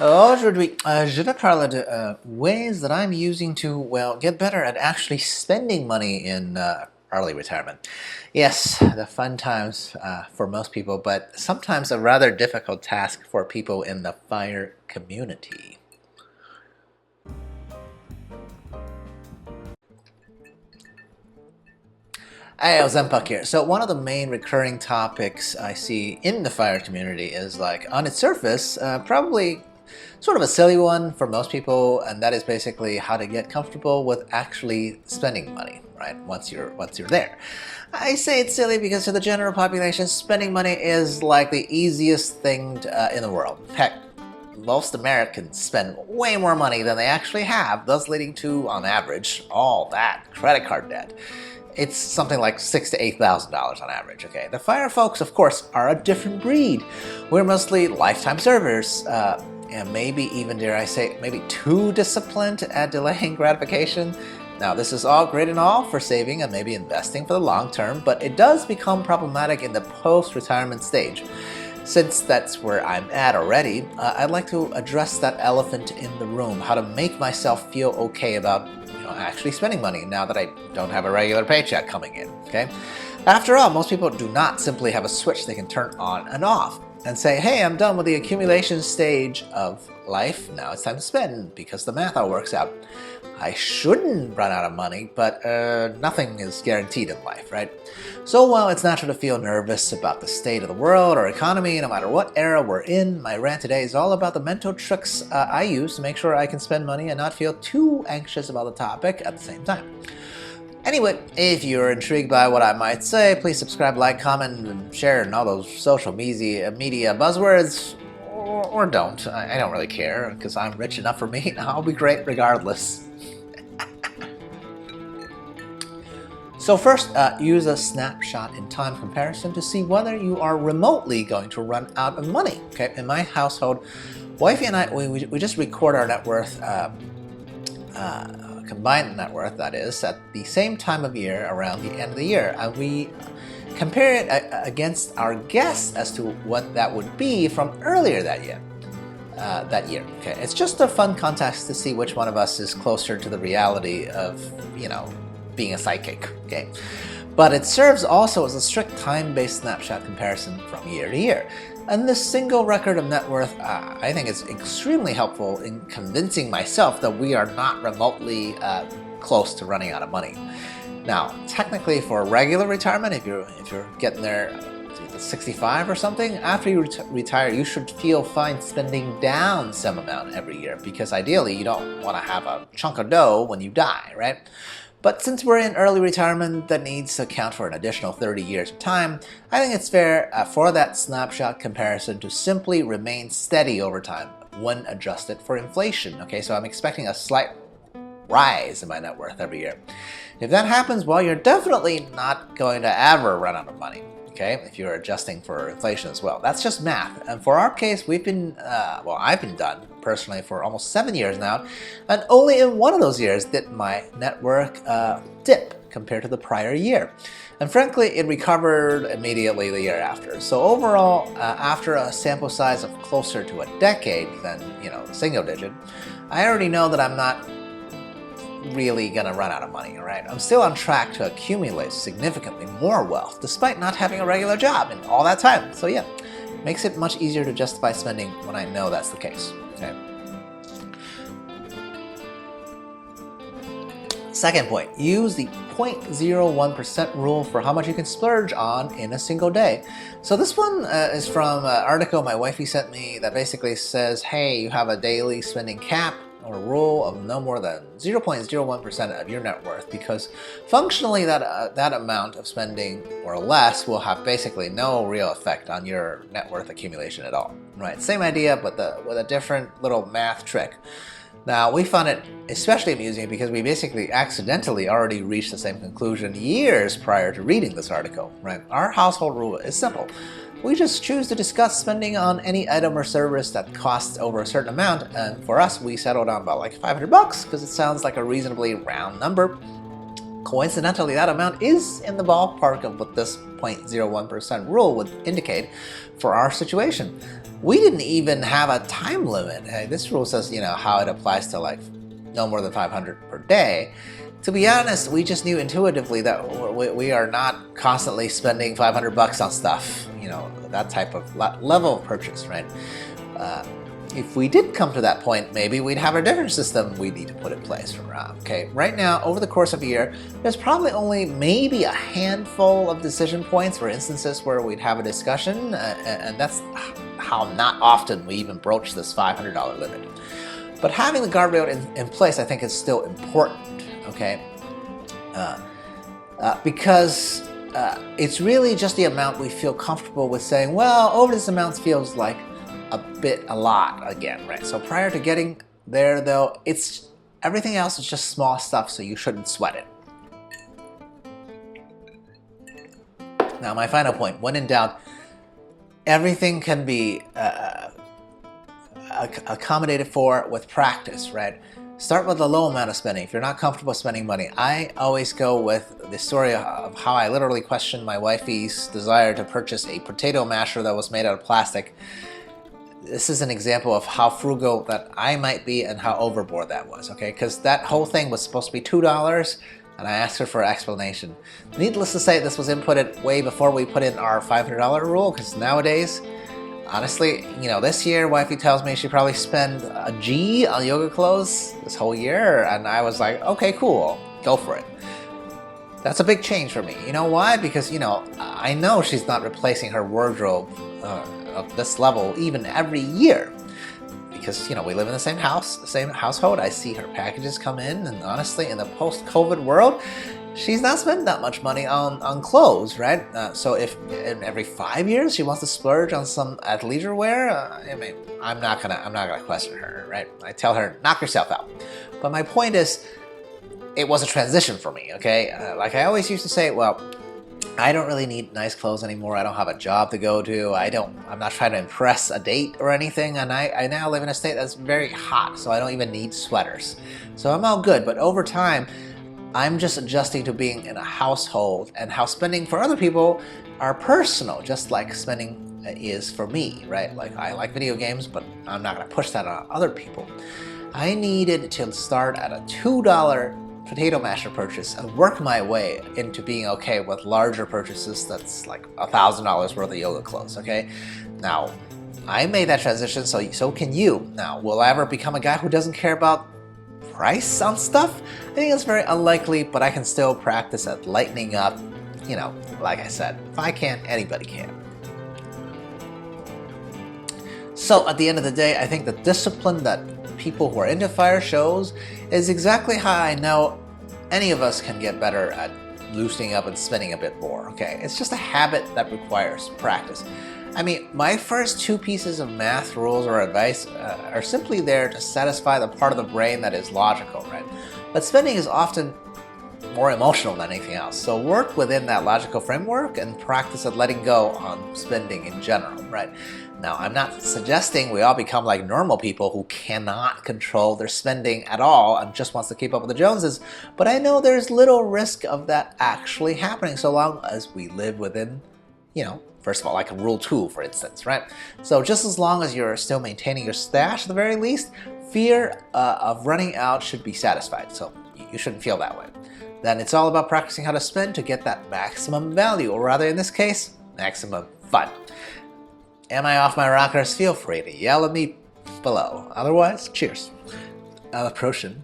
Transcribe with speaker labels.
Speaker 1: Aujourd'hui, je vais parler de ways that I'm using to, well, get better at actually spending money in early retirement. Yes, the fun times for most people, but sometimes a rather difficult task for people in the FIRE community. Hey, Ozempak here. So one of the main recurring topics I see in the FIRE community is like, on its surface, probably sort of a silly one for most people, and that is basically how to get comfortable with actually spending money, right? Once you're there. I say it's silly because to the general population, spending money is like the easiest thing in the world. Heck, most Americans spend way more money than they actually have, thus leading to, on average, all that credit card debt. It's something like $6,000 to $8,000 on average, okay? The FIRE folks, of course, are a different breed. We're mostly lifetime servers, and maybe even, dare I say, maybe too disciplined at delaying gratification. Now, this is all great and all for saving and maybe investing for the long term, but it does become problematic in the post-retirement stage. Since that's where I'm at already, I'd like to address that elephant in the room, how to make myself feel okay about actually spending money now that I don't have a regular paycheck coming in, okay? After all, most people do not simply have a switch they can turn on and off and say, hey, I'm done with the accumulation stage of life, now it's time to spend, because the math all works out. I shouldn't run out of money, but nothing is guaranteed in life, right? So while it's natural to feel nervous about the state of the world or economy, no matter what era we're in, my rant today is all about the mental tricks I use to make sure I can spend money and not feel too anxious about the topic at the same time. Anyway, if you're intrigued by what I might say, please subscribe, like, comment, and share, and all those social media buzzwords, or don't. I don't really care, because I'm rich enough for me, and I'll be great regardless. So first, use a snapshot in time comparison to see whether you are remotely going to run out of money. Okay, in my household, wifey and I, we just record our net worth, combined net worth, that is, at the same time of year around the end of the year, and we compare it against our guess as to what that would be from earlier that year. Okay, it's just a fun contest to see which one of us is closer to the reality of, being a psychic, okay? But it serves also as a strict time-based snapshot comparison from year to year. And this single record of net worth, I think, is extremely helpful in convincing myself that we are not remotely close to running out of money. Now, technically, for regular retirement, if you're getting there at 65 or something, after you retire, you should feel fine spending down some amount every year, because ideally, you don't want to have a chunk of dough when you die, right? But since we're in early retirement that needs to account for an additional 30 years of time, I think it's fair for that snapshot comparison to simply remain steady over time when adjusted for inflation. Okay, so I'm expecting a slight rise in my net worth every year. If that happens, well, you're definitely not going to ever run out of money. Okay, if you're adjusting for inflation as well. That's just math. And for our case, I've been done personally for almost 7 years now, and only in one of those years did my net worth dip compared to the prior year. And frankly, it recovered immediately the year after. So overall, after a sample size of closer to a decade than, single digit, I already know that I'm not really gonna run out of money, all right? I'm still on track to accumulate significantly more wealth despite not having a regular job in all that time. So yeah, makes it much easier to justify spending when I know that's the case, okay? Second point, use the 0.01% rule for how much you can splurge on in a single day. So this one is from an article my wifey sent me that basically says, hey, you have a daily spending cap or rule of no more than 0.01% of your net worth, because functionally that amount of spending or less will have basically no real effect on your net worth accumulation at all. Right? Same idea, but with a different little math trick. Now, we found it especially amusing because we basically accidentally already reached the same conclusion years prior to reading this article. Right? Our household rule is simple. We just choose to discuss spending on any item or service that costs over a certain amount, and for us, we settled on about like $500 because it sounds like a reasonably round number. Coincidentally, that amount is in the ballpark of what this 0.01% rule would indicate for our situation. we didn't even have a time limit. This rule says, how it applies to like no more than 500 per day. To be honest, we just knew intuitively that we are not constantly spending 500 bucks on stuff, that type of level of purchase, right? If we did come to that point, maybe we'd have a different system we need to put in place. Okay, right now, over the course of a year, there's probably only maybe a handful of decision points or instances where we'd have a discussion, and that's how not often we even broach this $500 limit. But having the guardrail in place, I think, is still important, okay? Because it's really just the amount we feel comfortable with saying, well, over this amount feels like a lot again, right? So prior to getting there, though, everything else is just small stuff, so you shouldn't sweat it. Now, my final point, when in doubt, everything can be accommodated for with practice, right? Start with a low amount of spending. If you're not comfortable spending money, I always go with the story of how I literally questioned my wifey's desire to purchase a potato masher that was made out of plastic. This is an example of how frugal that I might be and how overboard that was, okay? Because that whole thing was supposed to be $2, and I asked her for an explanation. Needless to say, this was inputted way before we put in our $500 rule, because nowadays, honestly, this year, wifey tells me she probably spent a G on yoga clothes this whole year, and I was like, okay, cool, go for it. That's a big change for me. You know why? Because, I know she's not replacing her wardrobe of this level even every year. Because, we live in the same house, the same household. I see her packages come in, and honestly, in the post-COVID world, she's not spending that much money on clothes, right? So if in every 5 years she wants to splurge on some athleisure wear, I'm not gonna question her, right? I tell her, knock yourself out. But my point is, it was a transition for me, okay? Like I always used to say, well, I don't really need nice clothes anymore. I don't have a job to go to. I'm not trying to impress a date or anything. And I now live in a state that's very hot, so I don't even need sweaters. So I'm all good. But over time, I'm just adjusting to being in a household and how spending for other people are personal, just like spending is for me, right? Like I like video games, but I'm not gonna push that on other people. I needed to start at a $2 potato masher purchase and work my way into being okay with larger purchases that's like $1,000 worth of yoga clothes, okay? Now, I made that transition, so can you. Now, will I ever become a guy who doesn't care about price on stuff? I think it's very unlikely, but I can still practice at lightening up. Like I said, if I can't, anybody can. So at the end of the day, I think the discipline that people who are into fire shows is exactly how I know any of us can get better at loosening up and spending a bit more, okay? It's just a habit that requires practice. My first 2 pieces of math rules or advice are simply there to satisfy the part of the brain that is logical, right? But spending is often more emotional than anything else. So work within that logical framework and practice at letting go on spending in general, right? Now, I'm not suggesting we all become like normal people who cannot control their spending at all and just wants to keep up with the Joneses, but I know there's little risk of that actually happening so long as we live within, first of all, like a rule 2, for instance, right? So just as long as you're still maintaining your stash at the very least, fear of running out should be satisfied, so you shouldn't feel that way. Then it's all about practicing how to spend to get that maximum value, or rather in this case, maximum fun. Am I off my rockers? Feel free to yell at me below. Otherwise, cheers. Protion.